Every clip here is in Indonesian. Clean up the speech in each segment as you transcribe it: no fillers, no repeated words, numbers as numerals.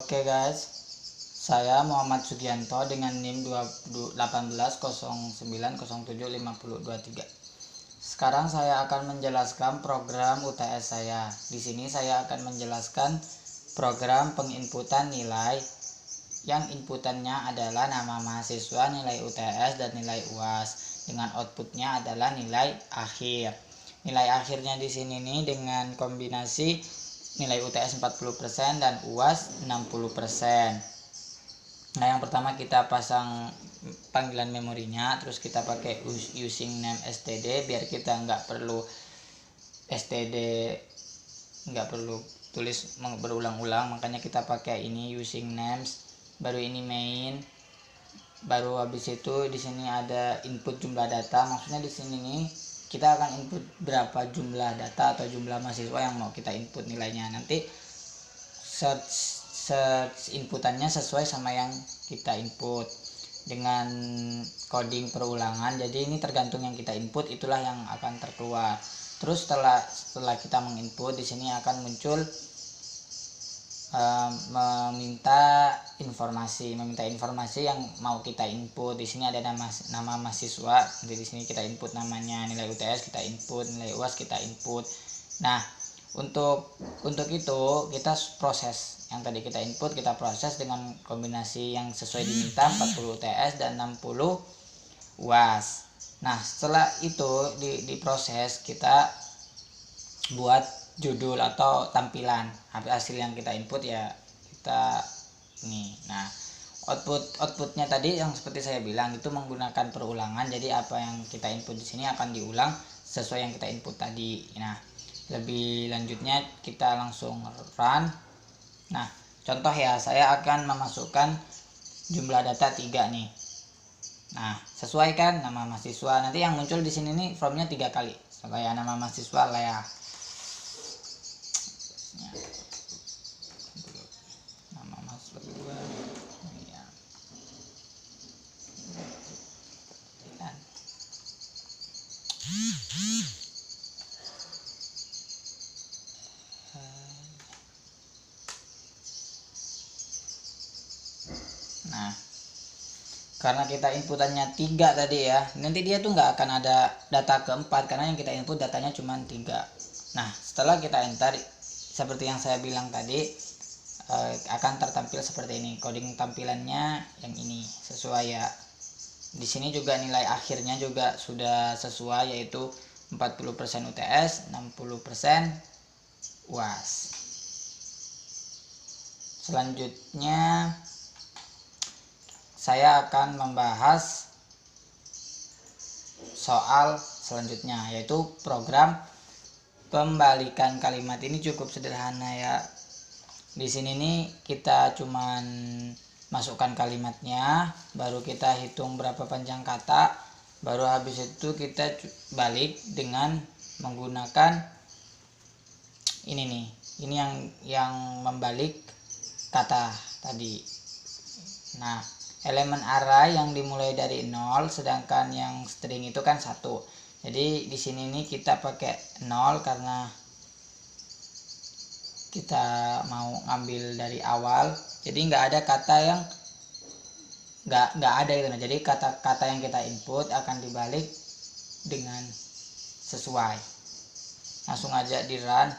Oke guys, saya Muhammad Sugianto dengan NIM 1809075023. Sekarang saya akan menjelaskan program UTS saya. Di sini saya akan menjelaskan program penginputan nilai yang inputannya adalah nama mahasiswa, nilai UTS, dan nilai UAS. Dengan outputnya adalah nilai akhir. Nilai akhirnya di sini nih dengan kombinasi nilai UTS 40% dan UAS 60%. Nah, yang pertama kita pasang panggilan memorinya, terus kita pakai using name std biar kita nggak perlu std, nggak perlu tulis berulang-ulang, makanya kita pakai ini using names. Baru ini main, baru habis itu di sini ada input jumlah data. Maksudnya di sini nih kita akan input berapa jumlah data atau jumlah mahasiswa yang mau kita input nilainya. Nanti search inputannya sesuai sama yang kita input dengan coding perulangan. Jadi ini tergantung yang kita input, itulah yang akan terkeluar. Terus setelah kita menginput, di sini akan muncul meminta informasi yang mau kita input. Di sini ada nama mahasiswa. Jadi di sini kita input namanya, nilai UTS kita input, nilai UAS kita input. Nah, untuk itu kita proses yang tadi kita input, kita proses dengan kombinasi yang sesuai diminta, 40 UTS dan 60 UAS. Nah, setelah itu diproses, kita buat judul atau tampilan hasil yang kita input ya kita ini. Nah, outputnya tadi yang seperti saya bilang itu menggunakan perulangan. Jadi apa yang kita input di sini akan diulang sesuai yang kita input tadi. Nah, lebih lanjutnya kita langsung run. Nah, contoh ya, saya akan memasukkan jumlah data 3 nih. Nah, sesuaikan nama mahasiswa. Nanti yang muncul di sini nih formnya 3 kali. Supaya nama mahasiswa lah ya. Nama mahasiswa kedua ya. Nah, karena kita inputannya 3 tadi ya, nanti dia tuh nggak akan ada data keempat karena yang kita input datanya cuma 3. Nah, setelah kita enter seperti yang saya bilang tadi, akan tertampil seperti ini. Coding tampilannya yang ini sesuai ya. Di sini juga nilai akhirnya juga sudah sesuai, yaitu 40% UTS, 60% UAS. Selanjutnya saya akan membahas soal selanjutnya, yaitu program pembalikan kalimat. Ini cukup sederhana ya. Di sini nih kita cuman masukkan kalimatnya, baru kita hitung berapa panjang kata, baru habis itu kita balik dengan menggunakan ini nih. Ini yang membalik kata tadi. Nah, elemen array yang dimulai dari 0, sedangkan yang string itu kan 1. Jadi di sini nih kita pakai 0 karena kita mau ngambil dari awal. Jadi nggak ada kata yang nggak ada itu. Nah, jadi kata-kata yang kita input akan dibalik dengan sesuai. Langsung aja di run.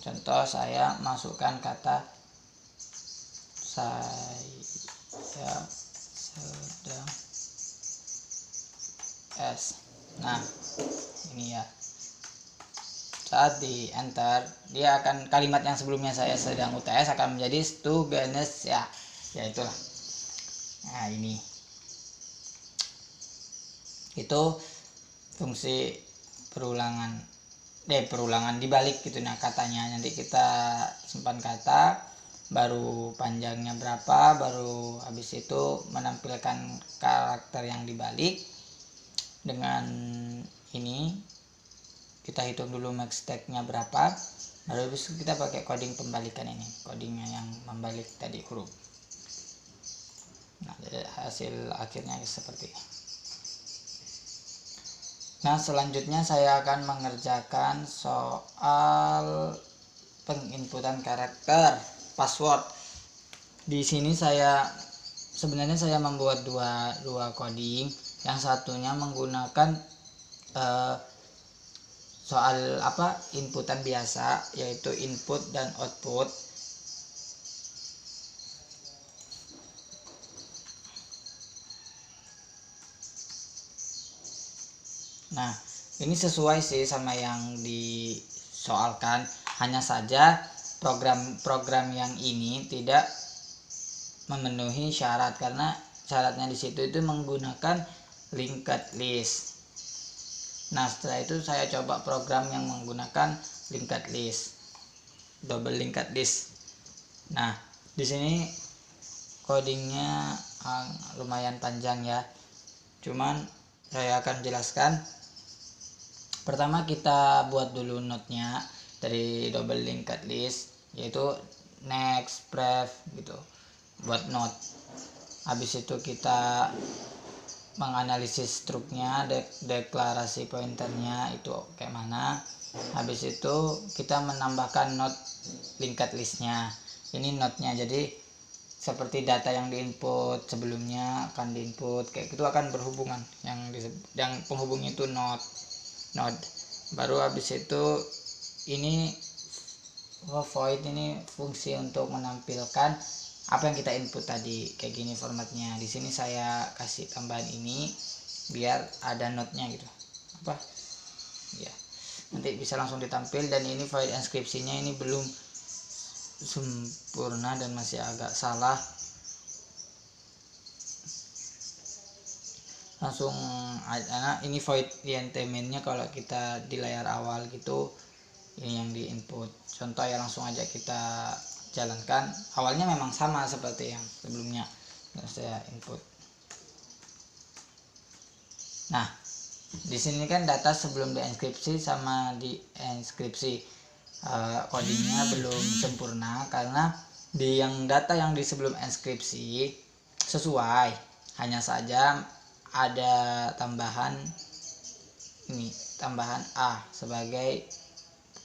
Contoh, saya masukkan kata saya sedang Nah, ini ya. Saat di enter, dia akan kalimat yang sebelumnya saya sedang UTS akan menjadi students ya. Ya itulah. Nah, ini. Itu fungsi perulangan dibalik gitu. Nah, katanya nanti kita simpan kata, baru panjangnya berapa, baru habis itu menampilkan karakter yang dibalik. Dengan ini kita hitung dulu max tag-nya berapa, baru habis itu kita pakai coding pembalikan ini, codingnya yang membalik tadi huruf. Nah, jadi hasil akhirnya seperti ini. Nah, selanjutnya saya akan mengerjakan soal penginputan karakter password. di sini sebenarnya saya membuat dua coding. Yang satunya menggunakan soal inputan biasa, yaitu input dan output. Nah, ini sesuai sih sama yang disoalkan, hanya saja program yang ini tidak memenuhi syarat, karena syaratnya di situ itu menggunakan linked list. Nah, setelah itu saya coba program yang menggunakan linked list, double linked list. Nah, di sini codingnya lumayan panjang ya, cuman saya akan jelaskan. Pertama kita buat dulu node-nya dari double linked list, yaitu next, pref gitu, buat node. Habis itu kita menganalisis struknya, deklarasi pointernya itu kayak mana. Habis itu kita menambahkan node linked listnya. Ini node-nya, jadi seperti data yang diinput sebelumnya akan diinput kayak gitu, akan berhubungan. Yang penghubungnya itu node. Baru habis itu ini void, ini fungsi untuk menampilkan apa yang kita input tadi, kayak gini formatnya. Di sini saya kasih tambahan ini biar ada node-nya gitu. Ya, nanti bisa langsung ditampil. Dan ini void inskripsinya ini belum sempurna dan masih agak salah. Langsung ini void main-nya kalau kita di layar awal gitu, ini yang di input. Contoh ya, langsung aja kita jalankan. Awalnya memang sama seperti yang sebelumnya, saya input. Nah, di sini kan data sebelum dienkripsi sama di inskripsi, codingnya belum sempurna karena yang data yang di sebelum inskripsi sesuai, hanya saja ada tambahan A sebagai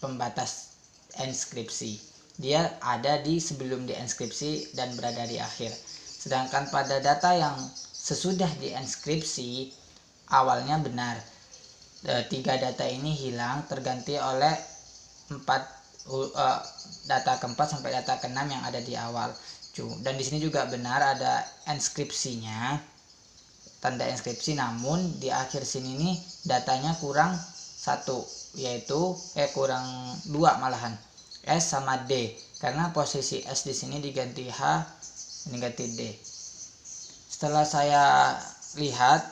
pembatas inskripsi. Dia ada di sebelum dienkripsi dan berada di akhir. Sedangkan pada data yang sesudah dienkripsi awalnya benar. 3 data ini hilang terganti oleh 4 data keempat sampai data keenam yang ada di awal. Dan di sini juga benar ada inskripsinya, tanda inskripsi, namun di akhir sini nih datanya kurang 1, yaitu kurang 2 malahan, S sama D, karena posisi S di sini diganti H, diganti D. Setelah saya lihat,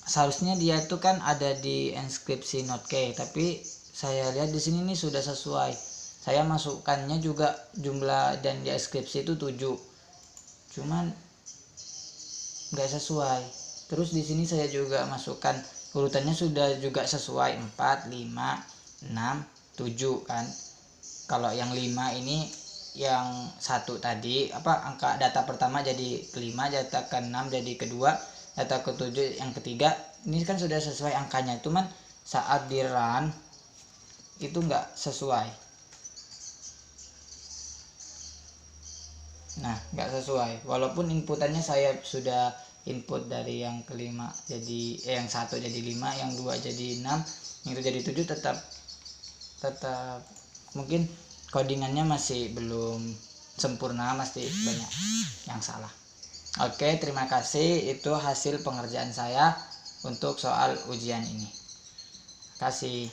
seharusnya dia itu kan ada di inskripsi node K, tapi saya lihat di sini nih sudah sesuai. Saya masukkannya juga jumlah dan di inskripsi itu 7, cuman nggak sesuai. Terus di sini saya juga masukkan urutannya sudah juga sesuai 4, 5, 6, 7 kan. Kalau yang 5 ini yang 1 tadi angka data pertama jadi kelima, data ke-6 jadi kedua, data ke-7 yang ketiga. Ini kan sudah sesuai angkanya, cuman saat di run itu nggak sesuai. Nah, nggak sesuai walaupun inputannya saya sudah input dari yang kelima jadi yang 1 jadi 5, yang 2 jadi 6, yang itu jadi 7, tetap mungkin codingannya masih belum sempurna, masih banyak yang salah. Oke, terima kasih. Itu hasil pengerjaan saya untuk soal ujian ini. Terima kasih.